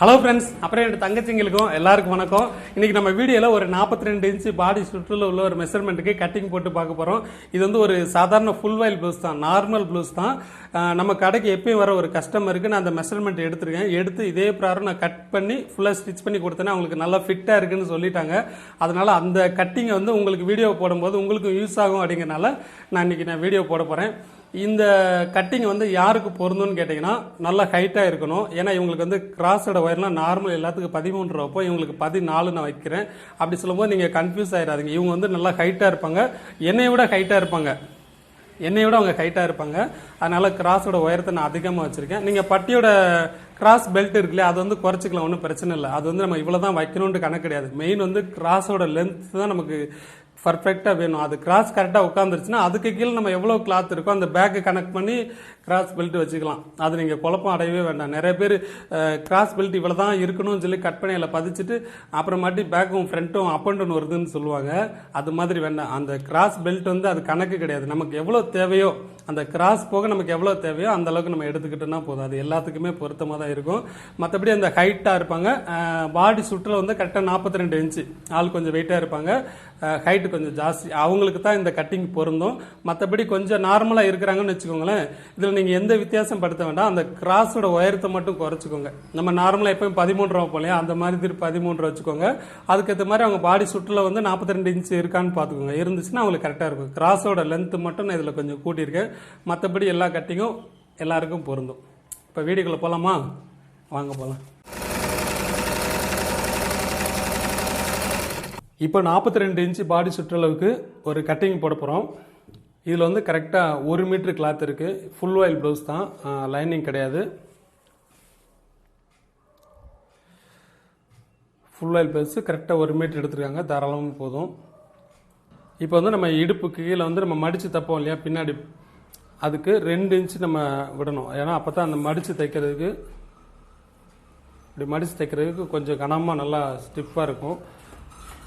Hello friends, அப்புறம் என் தங்கச்சிங்களுக்கும் எல்லாருக்கும் வணக்கம். இன்னைக்கு நம்ம வீடியோவில் ஒரு 42 இன்ச்சு பாடி சுற்றுல உள்ள ஒரு மெஷர்மெண்ட்டுக்கு கட்டிங் போட்டு பார்க்க போகிறோம். இது வந்து ஒரு சாதாரண ஃபுல் வாயில் ப்ளவுஸ் தான், நார்மல் ப்ளவுஸ் தான். நம்ம கடைக்கு எப்பயும் வர ஒரு கஸ்டமருக்கு நான் அந்த மெஷர்மெண்ட் எடுத்துருக்கேன். எடுத்து இதே ப்ராரம் நான் கட் பண்ணி ஃபுல்லாக ஸ்டிச் பண்ணி கொடுத்தேன்னா அவங்களுக்கு நல்லா ஃபிட்டாக இருக்குன்னு சொல்லிட்டாங்க. அதனால அந்த கட்டிங்கை வந்து உங்களுக்கு வீடியோ போடும்போது உங்களுக்கு யூஸ் ஆகும் அப்படிங்கிறனால நான் இன்னைக்கு வீடியோ போட போகிறேன். இந்த கட்டிங் வந்து யாருக்கு பொருந்தும்னு கேட்டிங்கன்னா நல்லா ஹைட்டாக இருக்கணும். ஏன்னா இவங்களுக்கு வந்து கிராஸோட ஒயர்லாம் நார்மல் எல்லாத்துக்கும் 13 ரூபாப்போ இவங்களுக்கு 14 நான் வைக்கிறேன். அப்படி சொல்லும்போது நீங்கள் கன்ஃபியூஸ் ஆகிடாதீங்க. இவங்க வந்து நல்லா ஹைட்டாக இருப்பாங்க, என்னை விட ஹைட்டாக இருப்பாங்க, அவங்க ஹைட்டாக இருப்பாங்க. அதனால கிராஸோட உயரத்தை நான் அதிகமாக வச்சுருக்கேன். நீங்கள் பட்டியோட கிராஸ் பெல்ட் இருக்குல்லையா, அது வந்து குறைச்சிக்கலாம், ஒன்றும் பிரச்சனை இல்லை. அது வந்து நம்ம இவ்வளோ தான் வைக்கணும்னு கணக்கு கிடையாது. மெயின் வந்து கிராஸோட லென்த் தான் நமக்கு பர்ஃபெக்டாக வேணும். அது கிராஸ் கரெக்டாக உட்காந்துருச்சுன்னா அதுக்கு கீழே நம்ம எவ்வளோ கிளாத் இருக்கோ அந்த பேக்கை கனெக்ட் பண்ணி கிராஸ் பெல்ட் வச்சுக்கலாம். அது நீங்கள் குழப்பம் அடையவே வேண்டாம். நிறைய பேர் கிராஸ் பெல்ட் இவ்வளோ தான் இருக்கணும்னு சொல்லி கட் பண்ணி அதில் பதிச்சுட்டு அப்புறமாட்டி பேக்கும் ஃப்ரண்ட்டும் அப் அண்ட் டவுன் வருதுன்னு சொல்லுவாங்க. அது மாதிரி வேண்டாம். அந்த கிராஸ் பெல்ட் வந்து அது கணக்கு கிடையாது. நமக்கு எவ்வளோ தேவையோ அந்த கிராஸ் போக நமக்கு எவ்வளோ தேவையோ அந்த அளவுக்கு நம்ம எடுத்துக்கிட்டோம்னா போதும். அது எல்லாத்துக்குமே பொருத்தமாக தான் இருக்கும். மற்றபடி அந்த ஹைட்டாக இருப்பாங்க. பாடி சுற்றில் வந்து கரெக்டாக 42 இன்ச்சு, ஆள் கொஞ்சம் வெயிட்டாக இருப்பாங்க, ஹைட்டு கொஞ்சம் ஜாஸ்தி, அவங்களுக்கு தான் இந்த கட்டிங் பொருந்தும். மற்றபடி கொஞ்சம் நார்மலாக இருக்கிறாங்கன்னு வச்சுக்கோங்களேன். இதில் நீங்கள் எந்த வித்தியாசம் படுத்த வேண்டாம். அந்த கிராஸோட உயரத்தை மட்டும் குறைச்சிக்கோங்க. நம்ம நார்மலாக எப்பயும் 13 ரூபா போலையா, அந்த மாதிரி திருப்பி 13 வச்சுக்கோங்க. அதுக்கேற்ற மாதிரி அவங்க பாடி சுற்றில் வந்து 42 இன்ச்சு இருக்கான்னு பார்த்துக்கோங்க. இருந்துச்சுன்னா அவங்களுக்கு கரெக்டாக இருக்கும். கிராஸோட லென்த்து மட்டும் நான் இதில் கொஞ்சம் கூட்டியிருக்கேன். மற்றபடி எல்லா கட்டிங்கும் எல்லாருக்கும் பொருந்தும். இப்போ வீடியோக்குள்ளே போகலாமா? வாங்க போகலாம். இப்போ 42 இன்ச்சு பாடி சுற்றளவுக்கு ஒரு கட்டிங் போட போகிறோம். இதில் வந்து கரெக்டாக 1 மீட்ரு கிளாத் இருக்குது. ஃபுல் வாயில் ப்ளவுஸ் தான், லைனிங் கிடையாது. ஃபுல் வாயில் ப்ளவுஸ் கரெக்டாக 1 மீட்ரு எடுத்துருக்காங்க, தாராளமாக போதும். இப்போ வந்து நம்ம இடுப்புக்கு கீழே வந்து நம்ம மடித்து தைப்போம் இல்லையா, பின்னாடி அதுக்கு 2 இன்ச்சு நம்ம விடணும். ஏன்னா அப்போ தான் அந்த மடித்து தைக்கிறதுக்கு, இப்படி மடித்து தைக்கிறதுக்கு கொஞ்சம் கனமாக நல்லா ஸ்டிஃபாக இருக்கும்.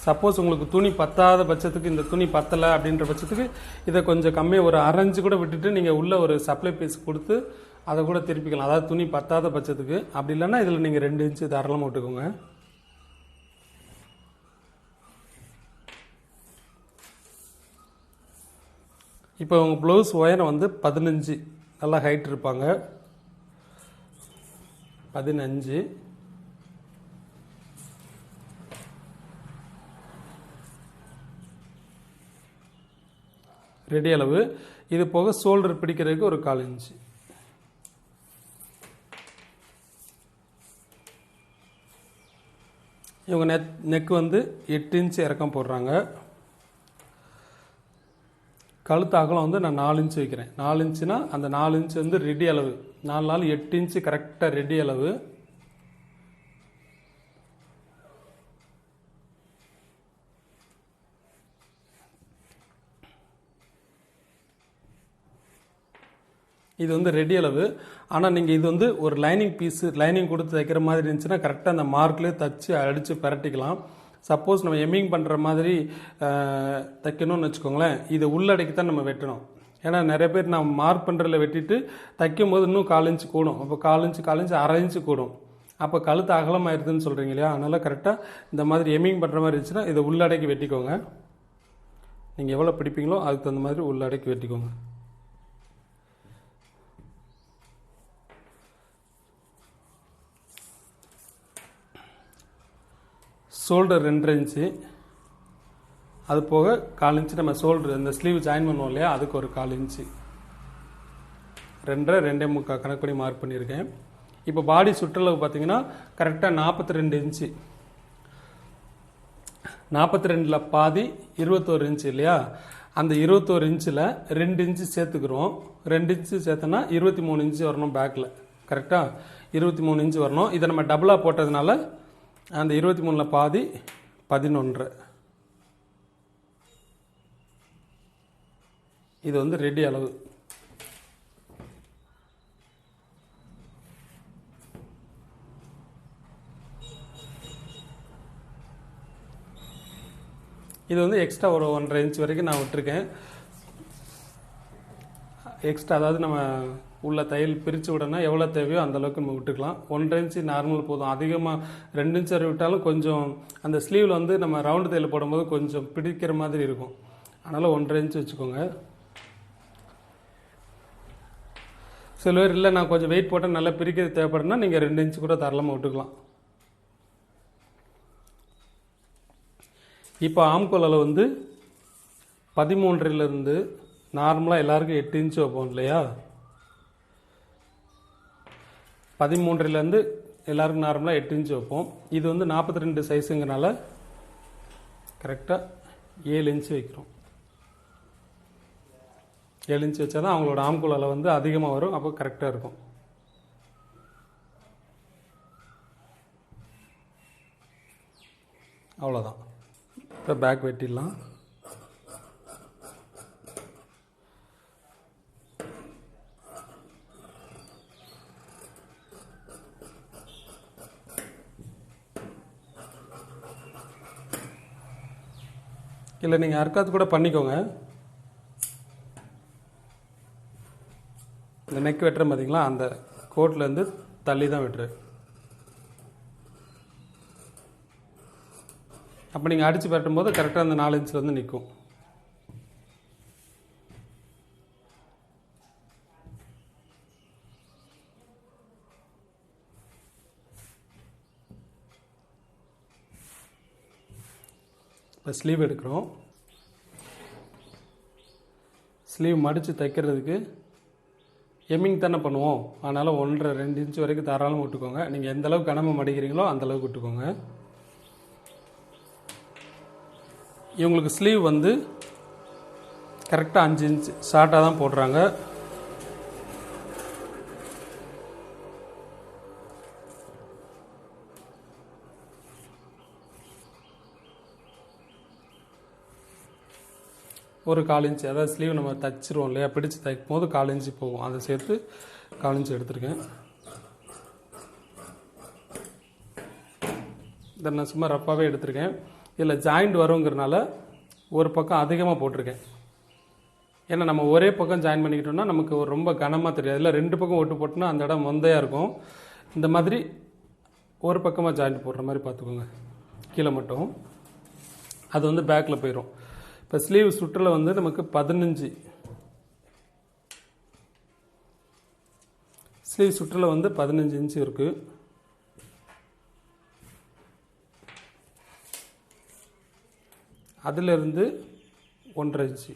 சப்போஸ் உங்களுக்கு துணி பத்தாத பட்சத்துக்கு, இந்த துணி பத்தலை அப்படின்ற பட்சத்துக்கு இதை கொஞ்சம் கம்மியாக ஒரு 1/2 இன்ச்சு கூட விட்டுட்டு நீங்கள் உள்ளே ஒரு சப்ளை பீஸ் கொடுத்து அதை கூட திருப்பிக்கலாம். அதாவது துணி பத்தாத பட்சத்துக்கு. அப்படி இல்லைன்னா இதில் நீங்கள் 2 இன்ச்சு தாராளமாக விட்டுக்கோங்க. இப்போ உங்கள் ப்ளவுஸ் ஒயரம் வந்து 15, நல்லா ஹைட் இருப்பாங்க. 15 ரெடி அளவு. இது போக ஷோல்டர் பிடிக்கிறதுக்கு ஒரு 1/4 இன்ச்சு. இவங்க நெக் வந்து 8 இன்ச்சு இறக்கம் போடுறாங்க. கழுத்து அகலம் வந்து நான் 4 இன்ச்சு வைக்கிறேன். 4 இன்ச்சுனா அந்த 4 இன்ச்சு வந்து ரெடி அளவு. 4 நாள் 8 இன்ச்சு கரெக்டாக ரெடி அளவு. இது வந்து ரெடி அளவு. ஆனால் நீங்கள் இது வந்து ஒரு லைனிங் பீஸு, லைனிங் கொடுத்து தைக்கிற மாதிரி இருந்துச்சுன்னா கரெக்டாக அந்த மார்க்லேயே தைச்சி அடித்து பரட்டிக்கலாம். சப்போஸ் நம்ம எம்மிங் பண்ணுற மாதிரி தைக்கணும்னு வச்சுக்கோங்களேன், இதை உள்ளடக்கி தான் நம்ம வெட்டணும். ஏன்னா நிறைய பேர் நான் மார்க் பண்ணுறதுல வெட்டிட்டு தைக்கும் போது இன்னும் 1/4 இன்ச்சு கூடும். அப்போ 1/4 இன்ச்சு 1/2 இன்ச்சு கூடும். அப்போ கழுத்து அகலமாயிருதுன்னு சொல்கிறீங்க இல்லையா, அதனால் கரெக்டாக இந்த மாதிரி எம்மிங் பண்ணுற மாதிரி இருந்துச்சுன்னா இதை உள்ளடக்கி வெட்டிக்கோங்க. நீங்கள் எவ்வளோ பிடிப்பீங்களோ அதுக்கு தகுந்த மாதிரி உள்ளடக்கி வெட்டிக்கோங்க. ஷோல்டர் 2.5 இன்ச்சு, அது போக 1/4 இன்ச்சு நம்ம ஷோல்டர் இந்த ஸ்லீவ் ஜாயின் பண்ணுவோம் இல்லையா, அதுக்கு ஒரு 1/4 இன்ச்சு, 2 2.75 கணக்கு பண்ணி மார்க் பண்ணியிருக்கேன். இப்போ பாடி சுற்றளவு பார்த்தீங்கன்னா கரெக்டாக 42 இன்ச்சு. 42ல் பாதி 21 இன்ச்சு இல்லையா, அந்த 21 இன்ச்சில் 2 இன்ச்சு சேர்த்துக்கிறோம். 2 இன்ச்சு சேர்த்தோன்னா 23 இன்ச்சு வரணும் பேக்கில். கரெக்டாக 23 இன்ச்சு வரணும். இதை நம்ம டபுளாக போட்டதுனால அந்த 23ல் பாதி 11. இது வந்து ரெடி அளவு. இது வந்து எக்ஸ்ட்ரா ஒரு 1.5 இன்ச் வரைக்கும் நான் விட்டுருக்கேன். எக்ஸ்ட்ரா, அதாவது நம்ம உள்ள தையல் பிரித்து விடணும். எவ்வளோ தேவையோ அந்தளவுக்கு நம்ம விட்டுக்கலாம். 1.5 இன்ச்சு நார்மல் போதும். அதிகமாக 2 இன்ச் வரை விட்டாலும் கொஞ்சம் அந்த ஸ்லீவில் வந்து நம்ம ரவுண்டு தையல் போடும்போது கொஞ்சம் பிடிக்கிற மாதிரி இருக்கும். அதனால் 1.5 இன்ச் வச்சுக்கோங்க. சில பேர் இல்லை நான் கொஞ்சம் வெயிட் போட்டால் நல்லா பிரிக்கிறது தேவைப்படுனா நீங்கள் 2 இன்ச்சு கூட தாராளமாக விட்டுக்கலாம். இப்போ ஆம்கோல் அளவு வந்து 13லேருந்து நார்மலாக எல்லாருக்கும் 8 இன்ச்சு வைப்போம் இல்லையா? 13லேருந்து எல்லாருக்கும் நார்மலாக 8 இன்ச்சு வைப்போம். இது வந்து 42 சைஸுங்கிறனால கரெக்டாக 7 இன்ச்சு வைக்கிறோம். 7 இன்ச்சு வச்சா தான் அவங்களோட ஆம்கோல் அளவு வந்து அதிகமாக வரும். அப்போ கரெக்டாக இருக்கும். அவ்வளோதான். இப்போ பேக் வெட்டிடலாம். இல்லை நீங்கள் அர்க்காத்து கூட பண்ணிக்கோங்க. இந்த நெக் வெட்டுற பார்த்தீங்களா, அந்த கோட்லேருந்து தள்ளி தான் வெட்டுரு. அப்போ நீங்கள் அடித்து வெட்டும்போது கரெக்டாக அந்த 4 இன்ச்சில் வந்து நிற்கும். இப்போ ஸ்லீவ் எடுக்கிறோம். ஸ்லீவ் மடித்து தைக்கிறதுக்கு எம்மிங் தானே பண்ணுவோம். அதனால் 1.5-2 இன்ச்சு வரைக்கும் தாராளமாக விட்டுக்கோங்க. நீங்கள் எந்த அளவுக்கு கனமாக மடிக்கிறீங்களோ அந்தளவுக்கு விட்டுக்கோங்க. இவங்களுக்கு ஸ்லீவ் வந்து கரெக்டாக 5 இன்ச் ஷார்ட்டாக தான் போடுறாங்க. ஒரு 1/4 இன்ச்சு, அதாவது ஸ்லீவ் நம்ம தைச்சிருவோம் இல்லையா, பிடிச்சி தைக்கும் போது 1/4 இன்ச்சு போகும். அதை சேர்த்து 1/4 இன்ச்சு எடுத்துருக்கேன். இதை நான் சும்மா ரஃப்பாகவே எடுத்திருக்கேன். இதில் ஜாயிண்ட் வருங்கிறனால ஒரு பக்கம் அதிகமாக போட்டிருக்கேன். ஏன்னா நம்ம ஒரே பக்கம் ஜாயின் பண்ணிக்கிட்டோம்னா நமக்கு ஒரு ரொம்ப கனமாக தெரியாது. இல்லை 2 பக்கம் ஒட்டு போட்டோன்னா அந்த இடம் மொந்தையாக இருக்கும். இந்த மாதிரி ஒரு பக்கமாக ஜாயிண்ட் போடுற மாதிரி பார்த்துக்கோங்க. கீழே மட்டும் அது வந்து பேக்கில் போயிடும். இப்போ ஸ்லீவ் சுற்றில் வந்து நமக்கு 15 ஸ்லீவ் சுற்றில் வந்து 15 இன்ச்சு இருக்குது. அதிலிருந்து 1.5 இன்ச்சு.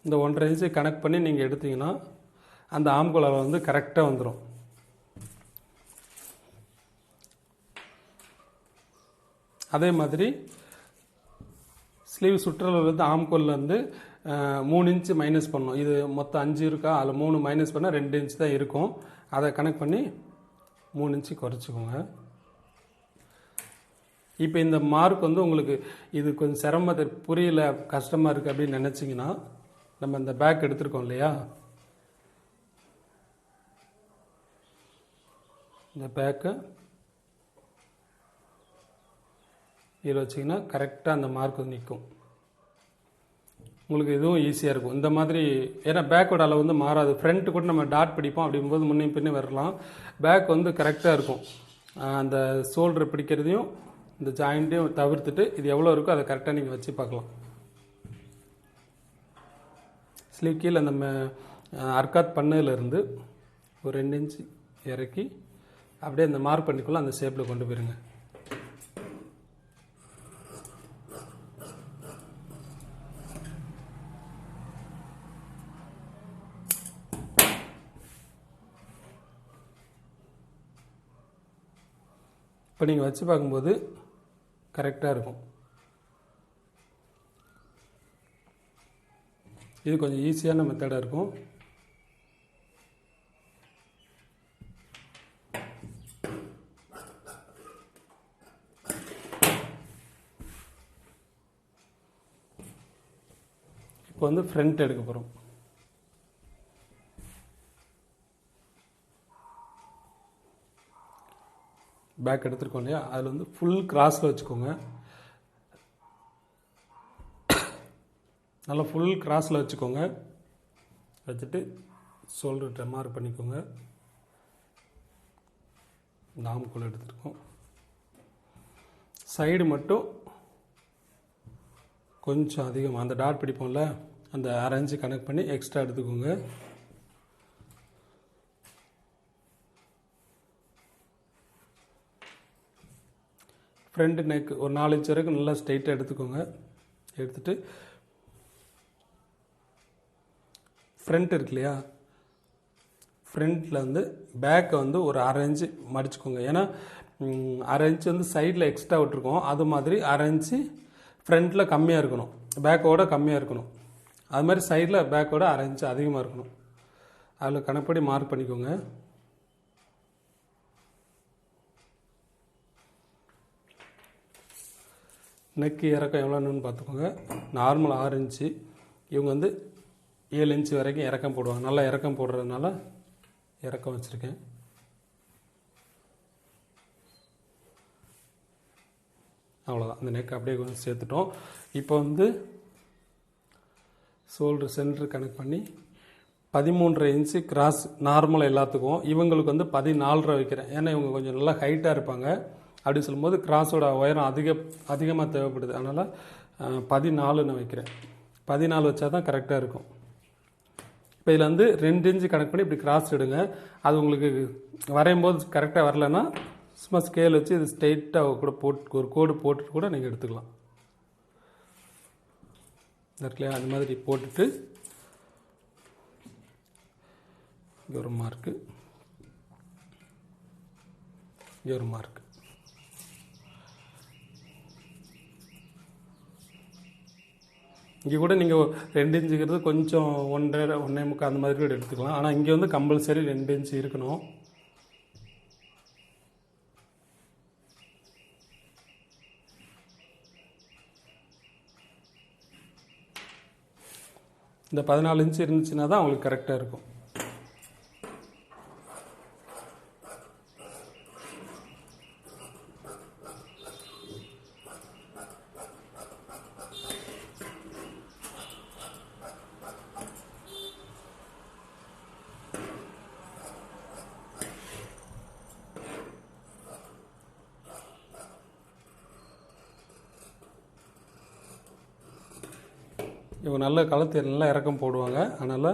இந்த 1.5 இன்ச்சு கனெக்ட் பண்ணி நீங்கள் எடுத்தீங்கன்னா அந்த ஆம்கோல் அளவு வந்து கரெக்டாக வந்துடும். அதே மாதிரி ஸ்லீவ் சுற்றளவுலேருந்து ஆம்கோல்லேருந்து 3 இன்ச்சு மைனஸ் பண்ணணும். இது மொத்தம் 5 இருக்கா, அதில் 3 மைனஸ் பண்ணால் 2 இன்ச்சு தான் இருக்கும். அதை கனெக்ட் பண்ணி 3 இன்ச்சு குறைச்சிக்கோங்க. இப்போ இந்த மார்க் வந்து உங்களுக்கு இது கொஞ்சம் சிரமத்தை புரியல, கஷ்டமாக இருக்குது அப்படின்னு நினச்சிங்கன்னா நம்ம இந்த பேக் எடுத்துருக்கோம் இல்லையா, இந்த பேக்கை இதில் வச்சிங்கன்னா கரெக்டாக அந்த மார்க் வந்து நிற்கும். உங்களுக்கு இதுவும் ஈஸியாக இருக்கும் இந்த மாதிரி. ஏன்னா பேக்கோட அளவு வந்து மாறாது. ஃப்ரண்ட்டு கூட நம்ம டாட் பிடிப்போம், அப்படிங்கும்போது முன்னையும் பின்னே வரலாம். பேக் வந்து கரெக்டாக இருக்கும். அந்த ஷோல்டர் பிடிக்கிறதையும் இந்த ஜாயிண்ட்டையும் தவிர்த்துட்டு இது எவ்வளோ இருக்கோ அதை கரெக்டாக நீங்கள் வச்சு பார்க்கலாம். ஸ்லீவ் கீழே நம்ம அர்க்காத் பண்ணதுலேருந்து ஒரு 2 இன்ச்சு இறக்கி அப்படியே அந்த மார்க் பண்ணிக்கொள்ள அந்த ஷேப்பில் கொண்டு போயிருங்க. இப்போ நீங்கள் வச்சு பார்க்கும்போது கரெக்டாக இருக்கும். இது கொஞ்சம் ஈஸியான மெத்தடாக இருக்கும். இப்போ வந்து ஃப்ரண்ட் எடுக்க போகிறோம். பேக் எடுத்துருக்கோம் இல்லையா, அதில் வந்து ஃபுல் கிராஸில் வச்சுக்கோங்க. நல்லா ஃபுல் கிராஸில் வச்சுக்கோங்க. வச்சுட்டு ஷோல்டர்கிட்ட மார்க் பண்ணிக்கோங்க. நாம்குள்ள எடுத்துருக்கோம். சைடு மட்டும் கொஞ்சம் அதிகமாக அந்த டாட் பிடிப்போம்ல, அந்த 1/2 இன்ச்சு கனெக்ட் பண்ணி எக்ஸ்ட்ரா எடுத்துக்கோங்க. ஃப்ரண்ட் நெக் ஒரு 4 இன்ச் வரைக்கும் நல்லா ஸ்ட்ரைட்டாக எடுத்துக்கோங்க. எடுத்துகிட்டு ஃப்ரண்ட் இருக்கு இல்லையா, ஃப்ரண்ட்டில் வந்து பேக்கை வந்து ஒரு 1/2 இன்ச்சு மடிச்சுக்கோங்க. ஏன்னா 1/2 இன்ச்சு வந்து சைடில் எக்ஸ்ட்ரா விட்டுருக்கோம். அது மாதிரி 1/2 இன்ச்சு ஃப்ரண்ட்டில் கம்மியாக இருக்கணும், பேக்கோட கம்மியாக இருக்கணும். அது மாதிரி சைடில் பேக்கோட 1/2 இன்ச்சு அதிகமாக இருக்கணும். அதில் கணப்படி மார்க் பண்ணிக்கோங்க. நெக்கு இறக்கம் எவ்வளோன்னு பார்த்துக்கோங்க. நார்மல் 6 இன்ச்சு, இவங்க வந்து 7 இன்ச்சு வரைக்கும் இறக்கம் போடுவாங்க. நல்லா இறக்கம் போடுறதுனால இறக்கம் வச்சுருக்கேன். அவ்வளோதான், அந்த நெக் அப்படியே கொஞ்சம் சேர்த்துட்டோம். இப்போ வந்து ஷோல்டர் சென்டர் கனெக்ட் பண்ணி 13.5 இன்ச்சு கிராஸ் நார்மல் எல்லாத்துக்கும். இவங்களுக்கு வந்து 14.5 வைக்கிறேன். ஏன்னா இவங்க கொஞ்சம் நல்லா ஹைட்டாக இருப்பாங்க. அப்படி சொல்லும்போது கிராஸோட உயரம் அதிகமாக தேவைப்படுது. அதனால் 14 வைக்கிறேன். 14 வச்சா தான் கரெக்டாக இருக்கும். இப்போ இதில் வந்து 2 இன்ச்சு கனெக்ட் பண்ணி இப்படி கிராஸ் எடுங்க. அது உங்களுக்கு வரையும் போது கரெக்டாக வரலன்னா சும்மா ஸ்கேல் வச்சு இது ஸ்ட்ரெயிட்டாக கூட போட்டு ஒரு கோடு போட்டுட்டு கூட நீங்கள் எடுத்துக்கலாம். இருக்குல்லையா, அந்த மாதிரி போட்டுட்டு இங்கே ஒரு மார்க்கு, இங்கே ஒரு மார்க். இங்கே கூட நீங்கள் 2 இன்ச்சுங்கிறது கொஞ்சம் 1.5 1.25 அந்த மாதிரி கூட எடுத்துக்கலாம். ஆனால் இங்கே வந்து கம்பல்சரி 2 இன்ச்சு இருக்கணும். இந்த 14 இன்ச்சு இருந்துச்சுன்னா தான் அவங்களுக்கு கரெக்டாக இருக்கும். இவங்க நல்ல கழுத்து நல்லா இறக்கம் போடுவாங்க. அதனால்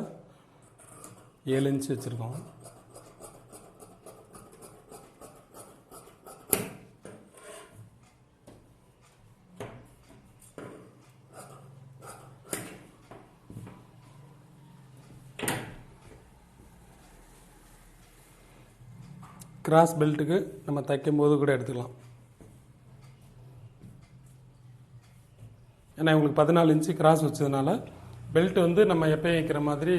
7 இன்ச்சு வச்சுருக்கோம். கிராஸ் பெல்ட்டுக்கு நம்ம தைக்கும் போது கூட எடுத்துக்கலாம். ஏன்னா இவங்களுக்கு 14 இன்ச்சு கிராஸ் வச்சதுனால பெல்ட் வந்து நம்ம எப்போயும் வைக்கிற மாதிரி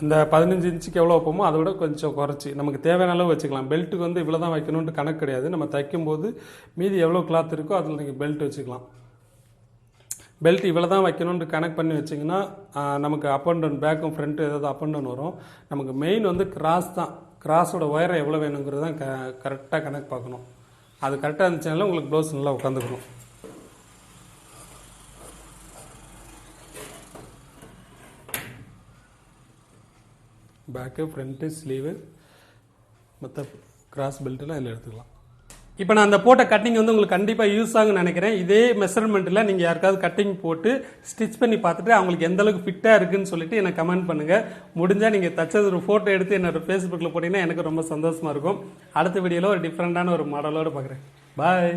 இந்த 15 இன்ச்சுக்கு எவ்வளோ வைப்போமோ அதை விட கொஞ்சம் குறைச்சி நமக்கு தேவையான அளவு வச்சுக்கலாம். பெல்ட்டுக்கு வந்து இவ்வளோ தான் வைக்கணுன்ட்டு கணக்கு கிடையாது. நம்ம தைக்கும் போது மீதி எவ்வளோ கிளாத் இருக்கோ அதில் நீங்கள் பெல்ட் வச்சுக்கலாம். பெல்ட் இவ்வளோ தான் வைக்கணுன்ட்டு கனெக்ட் பண்ணி வச்சிங்கன்னா நமக்கு அப் அண்ட் டவுன் பேக்கும் ஃப்ரண்ட்டு ஏதாவது அப் அண்ட் டவுன் வரும். நமக்கு மெயின் வந்து கிராஸ் தான். கிராஸோட உயரம் எவ்வளோ வேணுங்கிறது தான் கரெக்டாக கணக்கு பார்க்கணும். அது கரெக்டாக இருந்துச்சுனால உங்களுக்கு ப்ளவுஸ் நல்லா உட்காந்துக்கணும். பேக்கு ஃப்ரண்ட்டு ஸ்லீவு மற்ற கிராஸ் பெல்ட்டெல்லாம் இதில் எடுத்துக்கலாம். இப்போ நான் அந்த போட்ட கட்டிங் வந்து உங்களுக்கு கண்டிப்பாக யூஸ் ஆகுன்னு நினைக்கிறேன். இதே மெஷர்மெண்ட்டில் நீங்கள் யாருக்காவது கட்டிங் போட்டு ஸ்டிச் பண்ணி பார்த்துட்டு அவங்களுக்கு எந்த அளவுக்கு ஃபிட்டாக இருக்குன்னு சொல்லிட்டு எனக்கு கமெண்ட் பண்ணுங்கள். முடிஞ்சால் நீங்கள் தச்சது ஒரு ஃபோட்டோ எடுத்து என்னோட ஃபேஸ்புக்கில் போட்டிங்கன்னா எனக்கு ரொம்ப சந்தோஷமாக இருக்கும். அடுத்த வீடியோவில் ஒரு டிஃப்ரெண்ட்டான ஒரு மாடலோடு பார்க்குறேன். பாய்.